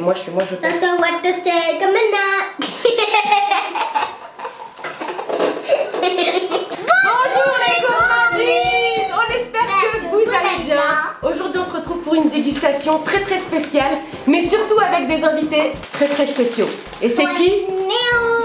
Moi je fais. Don't know what to say, comme Bonjour les gourmandises. On espère que vous allez bien. Aujourd'hui on se retrouve pour une dégustation très très spéciale, mais surtout avec des invités très très spéciaux. Et c'est qui?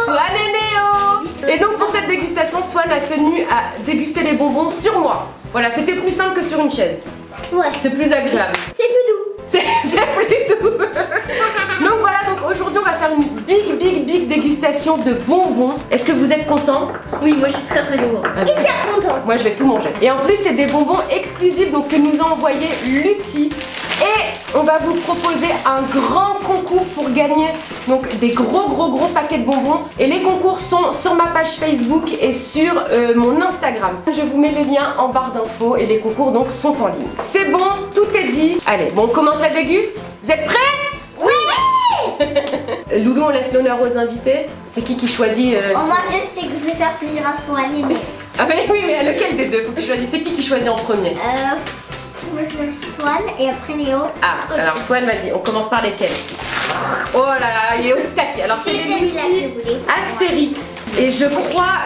Swan et Néo. Et donc pour cette dégustation, Swan a tenu à déguster les bonbons sur moi. Voilà, c'était plus simple que sur une chaise. Ouais. C'est plus agréable. C'est plus doux. C'est plus doux. Donc voilà, donc aujourd'hui on va faire une big dégustation de bonbons. Est-ce que vous êtes contents? Oui, moi je suis très lourd. Hyper content. Moi je vais tout manger. Et en plus c'est des bonbons exclusifs donc que nous a envoyé Lutti. Et on va vous proposer un grand concours pour gagner donc des gros paquets de bonbons. Et les concours sont sur ma page Facebook et sur mon Instagram. Je vous mets les liens en barre d'infos et les concours donc sont en ligne. C'est bon, tout est dit. Allez, bon on commence la déguste. Vous êtes prêts? Loulou, on laisse l'honneur aux invités. C'est qui choisit Moi je sais que je vais faire plaisir à Swan et Néo. Ah oui, mais lequel des deux? Faut que tu choisisses. C'est qui choisit en premier? Swan et après Néo. Ah, alors Swan, vas-y, on commence par lesquels? Oh là là, il est au taquet. Alors c'est les Lutti Astérix. Et je crois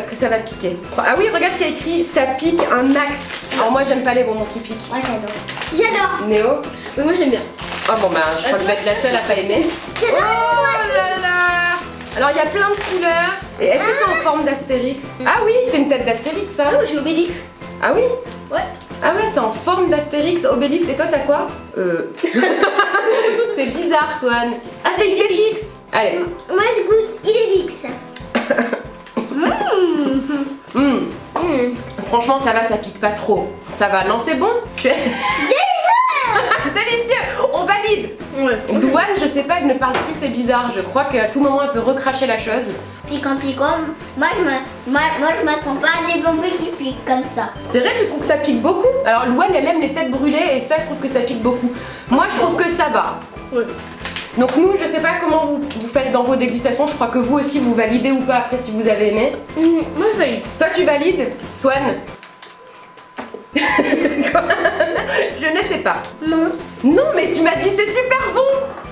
que ça va piquer. Ah oui, regarde ce qu'il y a écrit, ça pique un max. Alors moi j'aime pas les bonbons qui piquent. Moi j'adore. J'adore. Néo? Oui, moi j'aime bien. Oh bon bah je crois que je vais être la seule à pas aimer. Oh là là. Alors il y a plein de couleurs. Et est-ce que c'est en forme d'Astérix? Ah oui, c'est une tête d'Astérix ça. Ah oui, j'ai Obélix. Ah oui? Ouais. Ah ouais, c'est en forme d'Astérix, Obélix. Et toi t'as quoi? C'est bizarre Swan. Ah c'est Idéfix. Allez. Moi je goûte Idéfix. Franchement ça va, ça pique pas trop. Ça va, non c'est bon? Tu es... Délicieux. On valide. Ouais. Louane, je sais pas, elle ne parle plus, c'est bizarre. Je crois qu'à tout moment elle peut recracher la chose. Piquant. Moi je m'attends pas à des bonbons qui piquent comme ça. C'est vrai que tu trouves que ça pique beaucoup? Alors Louane elle aime les têtes brûlées et ça elle trouve que ça pique beaucoup. Moi je trouve que ça va. Ouais. Donc nous je sais pas comment vous faites dans vos dégustations. Je crois que vous aussi vous validez ou pas après si vous avez aimé. Moi je valide. Toi tu valides? Swan? Je ne sais pas. Non. Non mais tu m'as dit c'est super bon.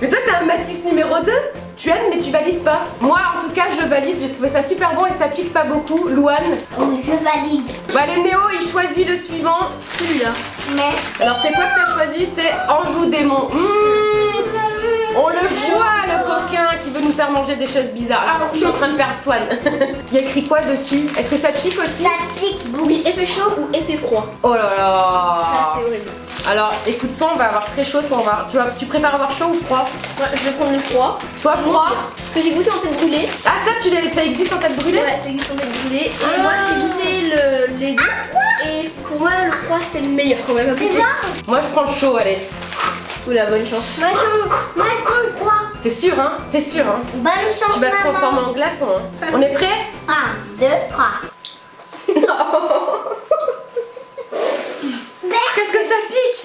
Mais toi t'as un Matisse numéro 2. Tu aimes mais tu valides pas. Moi en tout cas je valide, j'ai trouvé ça super bon et ça pique pas beaucoup. Louane? Oui, je valide. Bah allez Néo il choisit le suivant. Celui-là. Mais Alors c'est quoi que t'as choisi? C'est Anjou Démon. On le voit le coquin qui veut nous faire manger des choses bizarres. Alors, je suis en train de perdre Swan. Il y a écrit quoi dessus? Est-ce que ça pique aussi? ça pique. Oui, effet chaud ou effet froid. Oh là là. Ça c'est horrible. Alors écoute, soit on va avoir très chaud, soit on va... Tu préfères avoir chaud ou froid? Ouais, je vais prendre le froid. Toi froid? Parce que j'ai goûté en tête brûlée. Ah ça ça existe en tête brûlée? Ouais, ça existe en tête brûlée. Et moi j'ai goûté les deux. Et pour moi le froid c'est le meilleur quand même. C'est bon. Moi je prends le chaud, allez. Oula, bonne chance. Moi je prends le froid. T'es sûr hein? T'es sûr hein? Bonne chance. Tu vas te transformer en glaçon hein? On est prêt? 1, 2, 3. Qu'est-ce que ça pique?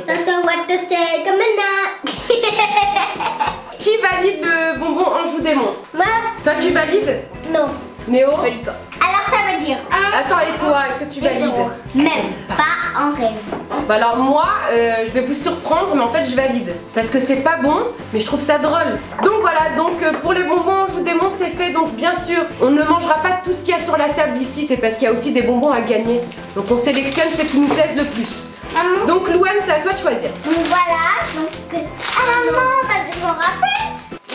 Don't know what to say, comme Qui valide le bonbon Anjou Démon? Moi, Toi tu valides? non. Néo? Je valide pas. Alors ça veut dire 1 Attends et toi, est-ce que tu et valides? 0. Même pas en rêve. Bah alors moi, je vais vous surprendre, mais en fait je valide. Parce que c'est pas bon, mais je trouve ça drôle. Donc voilà, donc pour les bonbons Anjou Démon c'est fait. Donc bien sûr, on ne mangera pas tout ce qu'il y a sur la table ici. C'est parce qu'il y a aussi des bonbons à gagner. Donc on sélectionne ceux qui nous plaisent le plus. Maman. Donc Louane, c'est à toi de choisir. Donc voilà. Donc, maman, je me rappelle.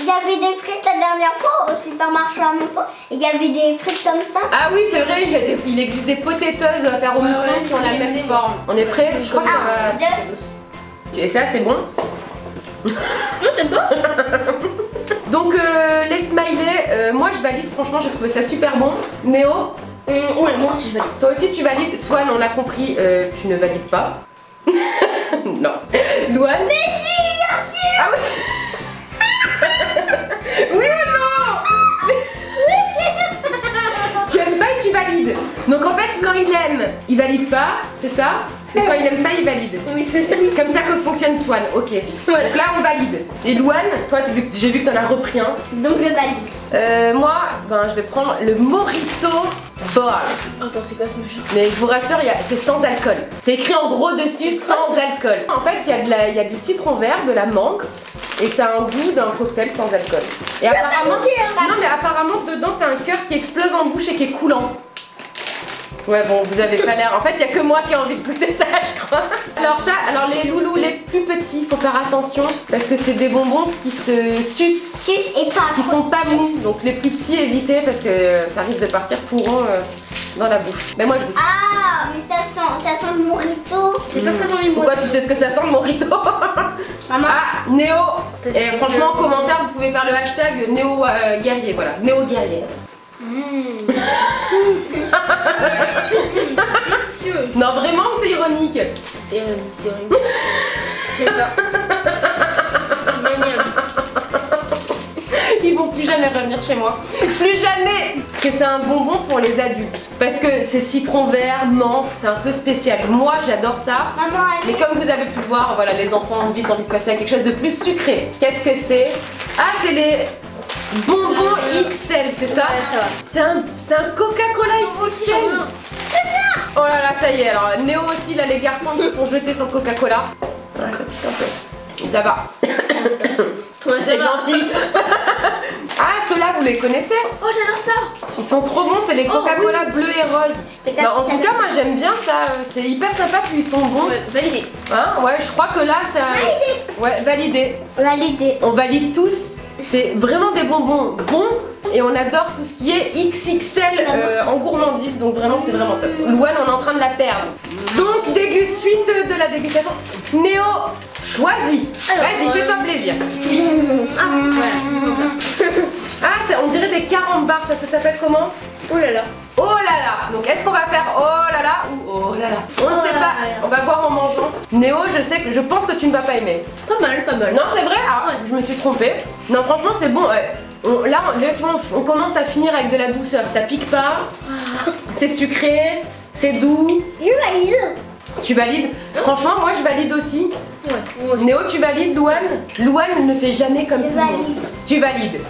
Il y avait des frites la dernière fois au supermarché à Monton. Et il y avait des frites comme ça. Ah oui, c'est vrai, il existe des potatoes à faire au micro qui ont la même forme. On est prêt? Je crois que ça va... 2. Et ça, c'est bon? Non, t'aimes pas? Donc les smileys, moi je valide, franchement j'ai trouvé ça super bon. Néo? Ouais, moi aussi je valide. Toi aussi tu valides? Swan, on a compris, tu ne valides pas. Non. Louane? Mais si, bien sûr. Ah oui. Oui ou non? Tu aimes pas et tu valides. Donc en fait quand il aime, il valide pas, c'est ça? Et quand il aime pas, il valide. Oui, c'est ça. Comme ça que fonctionne Swan, ok. Voilà. Donc là on valide. Et Louane, toi j'ai vu que t'en as repris un. Donc je valide. Moi, ben, je vais prendre le Morito Bar. Attends, c'est quoi ce machin? Mais je vous rassure, c'est sans alcool. C'est écrit en gros dessus, sans alcool. En fait, il y a du citron vert, de la menthe, et ça a un goût d'un cocktail sans alcool. Et apparemment, non mais apparemment dedans t'as un cœur qui explose en bouche et qui est coulant. Ouais bon, vous avez pas l'air. En fait, il y a que moi qui ai envie de goûter ça, je crois. Alors les loulous les plus petits, faut faire attention parce que c'est des bonbons qui se sucent, Et pas. qui sont pas mous. Donc les plus petits, évitez parce que ça risque de partir tout rond dans la bouche. Mais moi je goûte. Ah, mais ça sent le morito. J'ai pas que ça sent les mots. Pourquoi tu sais ce que ça sent le Morito? Maman. Ah, Néo. Et franchement, en commentaire, vous pouvez faire le hashtag Néo Guerrier, voilà, Néo Guerrier. Non, vraiment, c'est ironique. C'est ironique, c'est ironique. Ils vont plus jamais revenir chez moi. Plus jamais. Que c'est un bonbon pour les adultes. Parce que c'est citron vert, menthe, c'est un peu spécial. Moi, j'adore ça. Maman, Mais comme vous avez pu le voir, voilà, les enfants ont vite envie de passer à quelque chose de plus sucré. Qu'est-ce que c'est? Ah, c'est les bonbons XL, c'est ça? Ouais, ça va. C'est un Coca-Cola XL. Oh là là, ça y est, alors Néo aussi, là les garçons ils se sont jetés sur le Coca-Cola. Ouais, ça pique un peu. Ça va. C'est gentil. Ah, ceux-là, vous les connaissez? Oh, j'adore ça. Ils sont trop bons, c'est les Coca-Cola bleus et roses. Peut-être Bah, en tout cas, moi j'aime bien ça, c'est hyper sympa, puis ils sont bons. Ouais, validé. Hein? Ouais, je crois que là, ça... Ouais, validé. validé. On valide tous. C'est vraiment des bonbons bons et on adore tout ce qui est XXL en gourmandise, donc vraiment c'est vraiment top. Louane, on est en train de la perdre. Donc suite de la dégustation, Néo, choisis. Vas-y, fais-toi plaisir. Ah, on dirait des carambars, ça s'appelle comment? Oh là là. Oh là là. Donc est-ce qu'on va faire oh là là ou oh là là? On ne sait pas, on va voir en mangeant. Néo, je pense que tu ne vas pas aimer. Pas mal, pas mal. Non, c'est vrai? Ah, je me suis trompée. Non, franchement, c'est bon. Là, on commence à finir avec de la douceur. Ça pique pas. C'est sucré. C'est doux. Je valide. Tu valides? Franchement, moi, je valide aussi. Ouais. Néo, tu valides? Louane? Louane ne fait jamais comme tout le monde. Tu valides.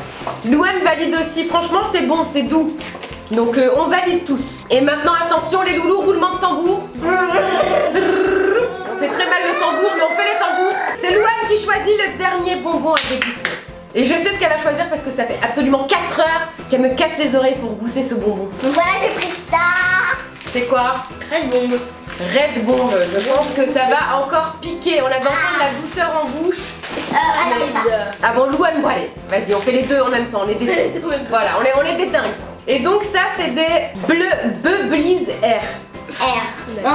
Louane valide aussi. Franchement, c'est bon, c'est doux. Donc, on valide tous. Et maintenant, attention, les loulous, roulement de tambour. On fait très mal le tambour, mais on fait les tambours. C'est Louane qui choisit le dernier bonbon à déguster. Et je sais ce qu'elle va choisir parce que ça fait absolument 4 heures qu'elle me casse les oreilles pour goûter ce bonbon. Donc voilà, j'ai pris ça. C'est quoi? Red Bomb. Red Bomb. Je pense que ça va encore piquer. On avait encore de la douceur en bouche. Ah bon, Louane, bon allez, vas-y, on fait les deux en même temps. On est des... Voilà, on est des dingues. Et donc ça, c'est des Bubblies R.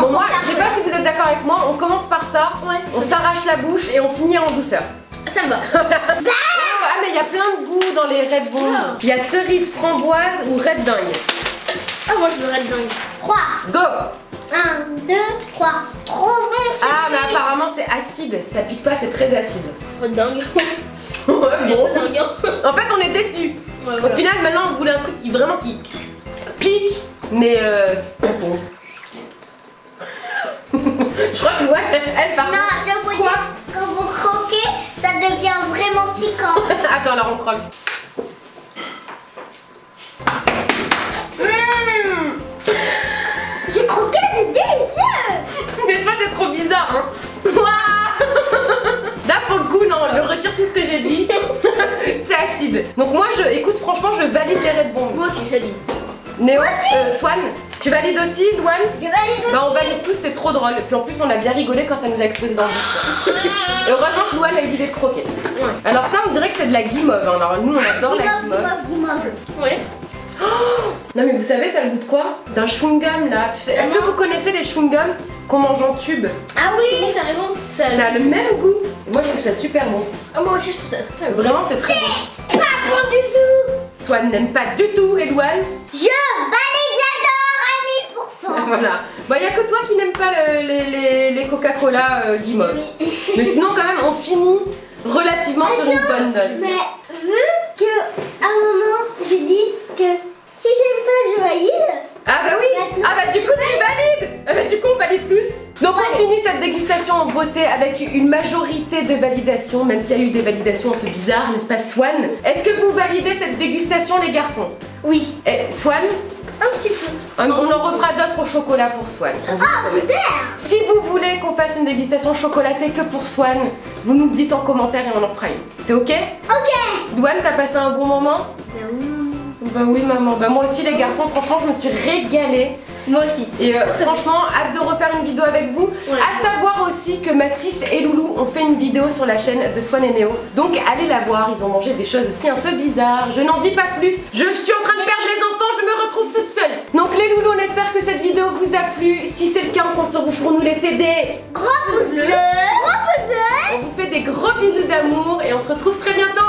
Bon, moi, je sais pas si vous êtes d'accord avec moi, on commence par ça, Ouais. on s'arrache la bouche et on finit en douceur. Ça me va. Ah, mais il y a plein de goûts dans les Red Bomb. Il y a cerise framboise ou Red Dingue. Ah, moi je veux Red Dingue. 3. Go! 1, 2, 3. Trop bon. Ah, mais apparemment c'est acide, ça pique pas, c'est très acide. Red Dingue. Ouais, bon. Red Dingue. En fait, on est déçus. Ouais, Au voilà. final, maintenant, on voulait un truc qui vraiment qui pique, mais pas bon. Je crois que ouais, elle part. Non, je vous dis, quand vous croquez, ça devient vraiment piquant. Attends, alors on croque. J'ai croqué, c'est délicieux. Mais toi, t'es trop bizarre, hein. Là, pour le coup, non, je retire tout ce que j'ai dit. C'est acide. Donc moi, écoute, franchement, je valide les Red Bomb. Moi aussi, je valide. Néo, Swan, tu valides aussi, Louane? Je valide. Bah on valide tous, c'est trop drôle. Et puis en plus on a bien rigolé quand ça nous a explosé dans le bouche. Et heureusement que Louane a eu l'idée de croquer. Ouais. Alors ça on dirait que c'est de la guimauve. Hein. Alors nous on adore la guimauve. Guimauve. Ouais. Non mais vous savez ça a le goût de quoi? D'un chewing-gum là. Est-ce que vous connaissez les chewing-gums qu'on mange en tube? Ah oui. Bon, t'as raison. Ça Ça a le même goût. Moi je trouve ça super bon. Ah, moi aussi, je trouve ça très bon. Vraiment c'est très bon. Pas bon du tout. Swan n'aime pas du tout et Louane. Je valide, j'adore à 1000%. Voilà. Bah y a que toi qui n'aime pas les Coca-Cola guimauve. Mais sinon quand même on finit relativement sur une bonne note. Mais vu que à un moment j'ai dit que si j'aime pas je valide. Ah bah oui. Ah bah du coup tu valides. Ah bah du coup on valide tous. Donc on finit cette dégustation en beauté avec une majorité de validations, même s'il y a eu des validations un peu bizarres, n'est-ce pas Swan? Est-ce que vous validez cette dégustation les garçons? Oui. Et Swan? Un petit peu. On en refera d'autres au chocolat pour Swan. On vous promet. Super. Si vous voulez qu'on fasse une dégustation chocolatée que pour Swan, vous nous le dites en commentaire et on en fera une. T'es ok? Ok. Douane, t'as passé un bon moment? Bah oui maman, bah moi aussi les garçons, franchement je me suis régalée. Moi aussi. Et franchement, hâte de refaire une vidéo avec vous. Ouais. À savoir aussi que Mathis et Loulou ont fait une vidéo sur la chaîne de Swan et Néo. Donc allez la voir, ils ont mangé des choses aussi un peu bizarres. Je n'en dis pas plus, je suis en train de perdre les enfants, je me retrouve toute seule. Donc les loulous, on espère que cette vidéo vous a plu. Si c'est le cas, on compte sur vous pour nous laisser des Gros pouces bleus. Gros pouces bleus. On vous fait des gros bisous d'amour et on se retrouve très bientôt.